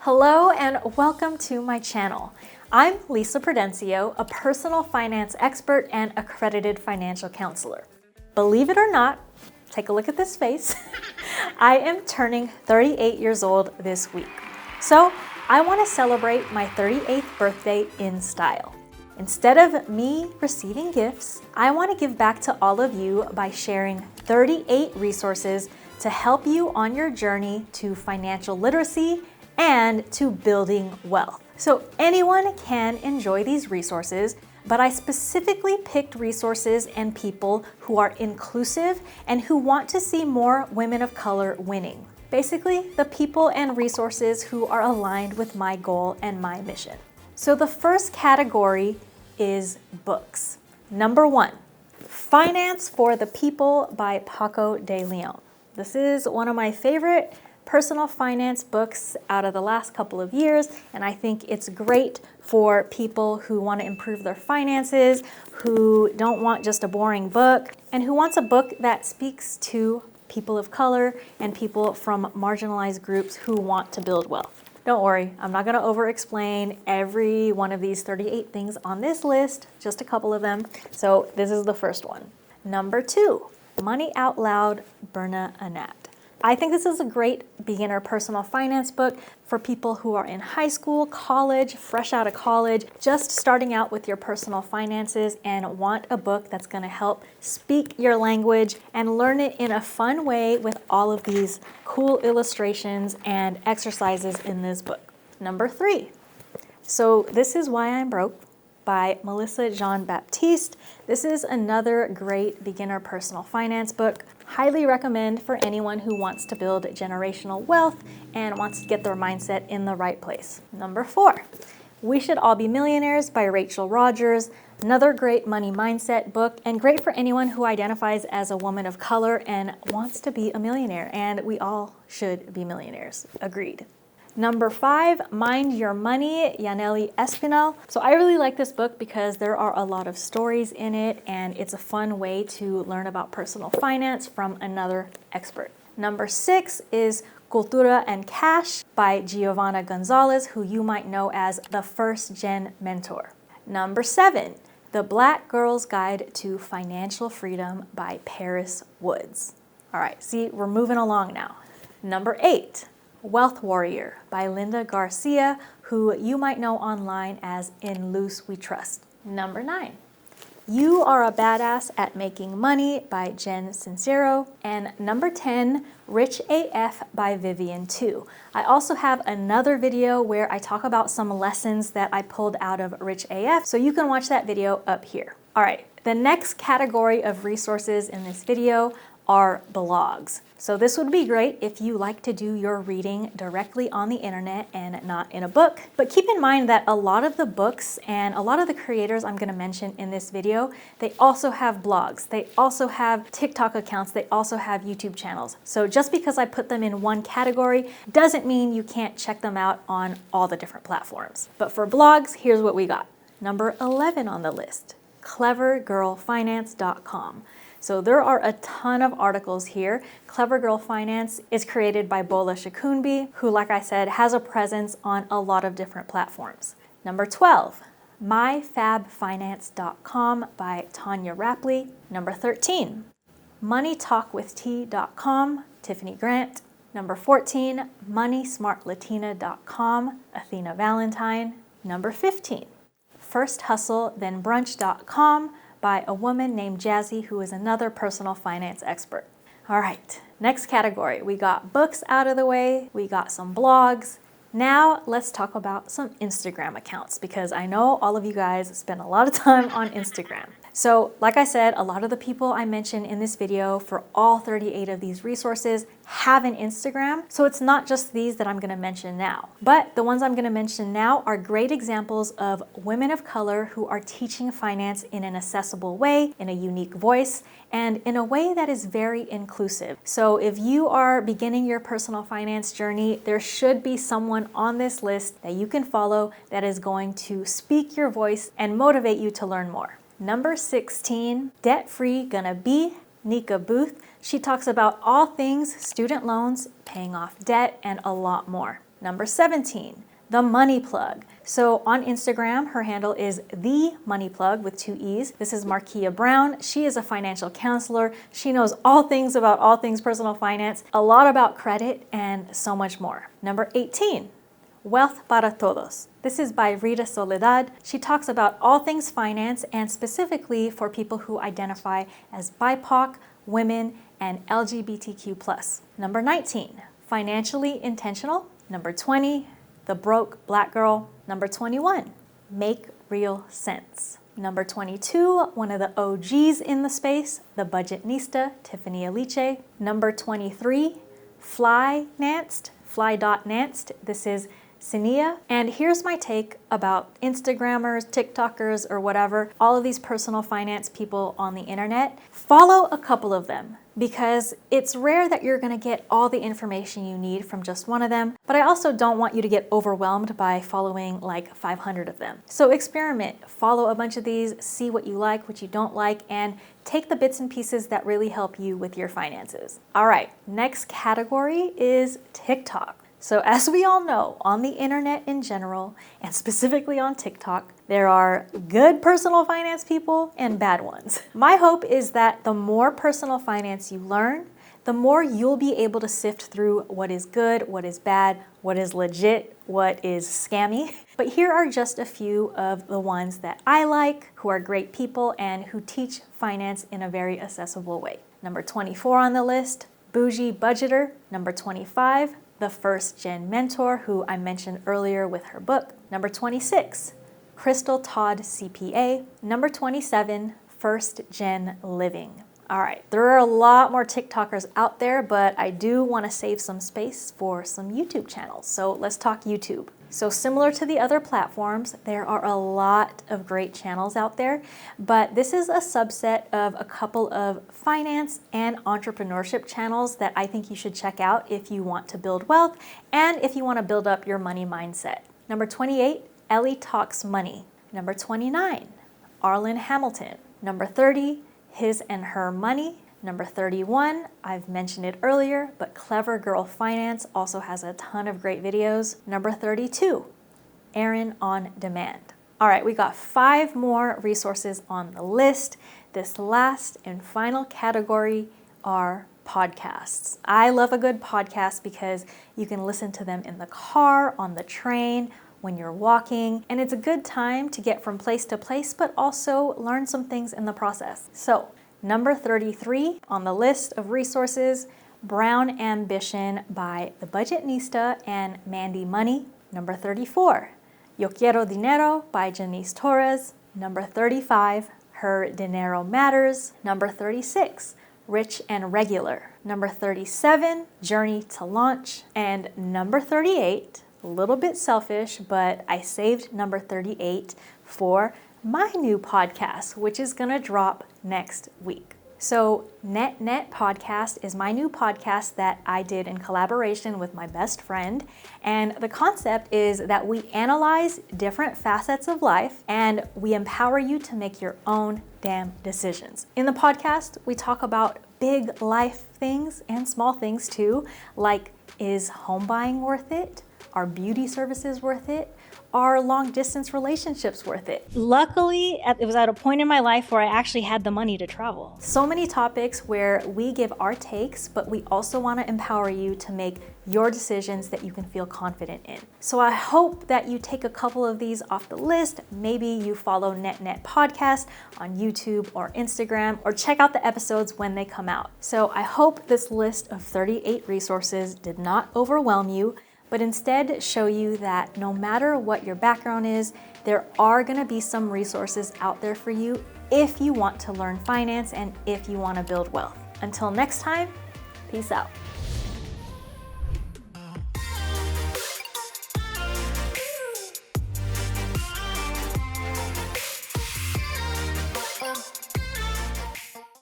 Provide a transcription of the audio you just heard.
Hello and welcome to my channel. I'm Lissa Prudencio, a personal finance expert and accredited financial counselor. Believe it or not, take a look at this face. I am turning 38 years old this week. So I want to celebrate my 38th birthday in style. Instead of me receiving gifts, I want to give back to all of you by sharing 38 resources to help you on your journey to financial literacy and to building wealth. So anyone can enjoy these resources, but I specifically picked resources and people who are inclusive and who want to see more women of color winning. Basically, the people and resources who are aligned with my goal and my mission. So the first category is books. Number 1, Finance for the People by Paco de Leon. This is one of my favorite personal finance books out of the last couple of years, and I think it's great for people who want to improve their finances, who don't want just a boring book, and who wants a book that speaks to people of color and people from marginalized groups who want to build wealth. Don't worry, I'm not going to over-explain every one of these 38 things on this list, just a couple of them. So this is the first one. Number 2, Money Out Loud, Berna Anat. I think this is a great beginner personal finance book for people who are in high school, college, fresh out of college, just starting out with your personal finances and want a book that's going to help speak your language and learn it in a fun way with all of these cool illustrations and exercises in this book. Number 3, So This Is Why I'm Broke by Melissa Jean-Baptiste. This is another great beginner personal finance book. Highly recommend for anyone who wants to build generational wealth and wants to get their mindset in the right place. Number 4, We Should All Be Millionaires by Rachel Rogers. Another great money mindset book and great for anyone who identifies as a woman of color and wants to be a millionaire. And we all should be millionaires. Agreed. Number 5, Mind Your Money, Yaneli Espinal. So I really like this book because there are a lot of stories in it and it's a fun way to learn about personal finance from another expert. Number 6 is Cultura and Cash by Giovanna Gonzalez, who you might know as the First Gen Mentor. Number 7, The Black Girl's Guide to Financial Freedom by Paris Woods. All right, see, we're moving along now. Number 8, Wealth Warrior by Linda Garcia, who you might know online as In Loose We Trust. Number 9, You Are a Badass at Making Money by Jen Sincero. And number 10, Rich AF by Vivian Tu. I also have another video where I talk about some lessons that I pulled out of Rich AF, so you can watch that video up here. All right, the next category of resources in this video are blogs. So this would be great if you like to do your reading directly on the internet and not in a book. But keep in mind that a lot of the books and a lot of the creators I'm going to mention in this video, they also have blogs. They also have TikTok accounts. They also have YouTube channels. So just because I put them in one category doesn't mean you can't check them out on all the different platforms. But for blogs, here's what we got. Number 11 on the list, clevergirlfinance.com. So there are a ton of articles here. Clever Girl Finance is created by Bola Shakunbi, who, like I said, has a presence on a lot of different platforms. Number 12, myfabfinance.com by Tanya Rapley. Number 13, moneytalkwitht.com, Tiffany Grant. Number 14, moneysmartlatina.com, Athena Valentine. Number 15, firsthustlethenbrunch.com, by a woman named Jazzy, who is another personal finance expert. All right, next category. We got books out of the way. We got some blogs. Now let's talk about some Instagram accounts because I know all of you guys spend a lot of time on Instagram. So like I said, a lot of the people I mentioned in this video for all 38 of these resources have an Instagram. So it's not just these that I'm going to mention now, but the ones I'm going to mention now are great examples of women of color who are teaching finance in an accessible way, in a unique voice, and in a way that is very inclusive. So if you are beginning your personal finance journey, there should be someone on this list that you can follow that is going to speak your voice and motivate you to learn more. Number 16, Debt Free Gonna Be, Nika Booth. She talks about all things student loans, paying off debt, and a lot more. Number 17, the money plug. So on Instagram, her handle is The Money Plug with 2 E's. This is Markia Brown. She is a financial counselor. She knows all things about all things personal finance, a lot about credit, and so much more. Number 18, Wealth para Todos. This is by Rita Soledad. She talks about all things finance and specifically for people who identify as BIPOC, women, and LGBTQ+. Number 19, Financially Intentional. Number 20, The Broke Black Girl. Number 21, Make Real Sense. Number 22, one of the OGs in the space, the Budgetnista, Tiffany Aliche. Number 23, Fly.Nanced. This is Sinia. And here's my take about Instagrammers, TikTokers, or whatever, all of these personal finance people on the internet. Follow a couple of them because it's rare that you're gonna get all the information you need from just one of them, but I also don't want you to get overwhelmed by following like 500 of them. So experiment, follow a bunch of these, see what you like, what you don't like, and take the bits and pieces that really help you with your finances. All right, next category is TikTok. So as we all know, on the internet in general, and specifically on TikTok, there are good personal finance people and bad ones. My hope is that the more personal finance you learn, the more you'll be able to sift through what is good, what is bad, what is legit, what is scammy. But here are just a few of the ones that I like, who are great people and who teach finance in a very accessible way. Number 24 on the list, Bougie Budgeter. Number 25, The First Gen Mentor, who I mentioned earlier with her book. Number 26, Crystal Todd CPA. Number 27, First Gen Living. All right, there are a lot more TikTokers out there, but I do want to save some space for some YouTube channels. So let's talk YouTube. So similar to the other platforms, there are a lot of great channels out there, but this is a subset of a couple of finance and entrepreneurship channels that I think you should check out if you want to build wealth and if you want to build up your money mindset. Number 28, Ellie Talks Money. Number 29, Arlen Hamilton. Number 30, His and Her Money. Number 31, I've mentioned it earlier, but Clever Girl Finance also has a ton of great videos. Number 32, Erin on Demand. All right, we got 5 more resources on the list. This last and final category are podcasts. I love a good podcast because you can listen to them in the car, on the train, when you're walking, and it's a good time to get from place to place, but also learn some things in the process. So, number 33 on the list of resources, Brown Ambition by The Budgetnista and Mandy Money. Number 34, Yo Quiero Dinero by Janice Torres. Number 35, Her Dinero Matters. Number 36, Rich and Regular. Number 37, Journey to Launch. And number 38, a little bit selfish, but I saved number 38 for my new podcast, which is gonna drop next week. So Net Podcast is my new podcast that I did in collaboration with my best friend. And the concept is that we analyze different facets of life and we empower you to make your own damn decisions. In the podcast, we talk about big life things and small things too, like is home buying worth it? Are beauty services worth it? Are long distance relationships worth it? Luckily, it was at a point in my life where I actually had the money to travel. So many topics where we give our takes, but we also want to empower you to make your decisions that you can feel confident in. So I hope that you take a couple of these off the list. Maybe you follow Net Podcast on YouTube or Instagram, or check out the episodes when they come out. So I hope this list of 38 resources did not overwhelm you, but instead show you that no matter what your background is, there are gonna be some resources out there for you if you want to learn finance and if you wanna build wealth. Until next time, peace out.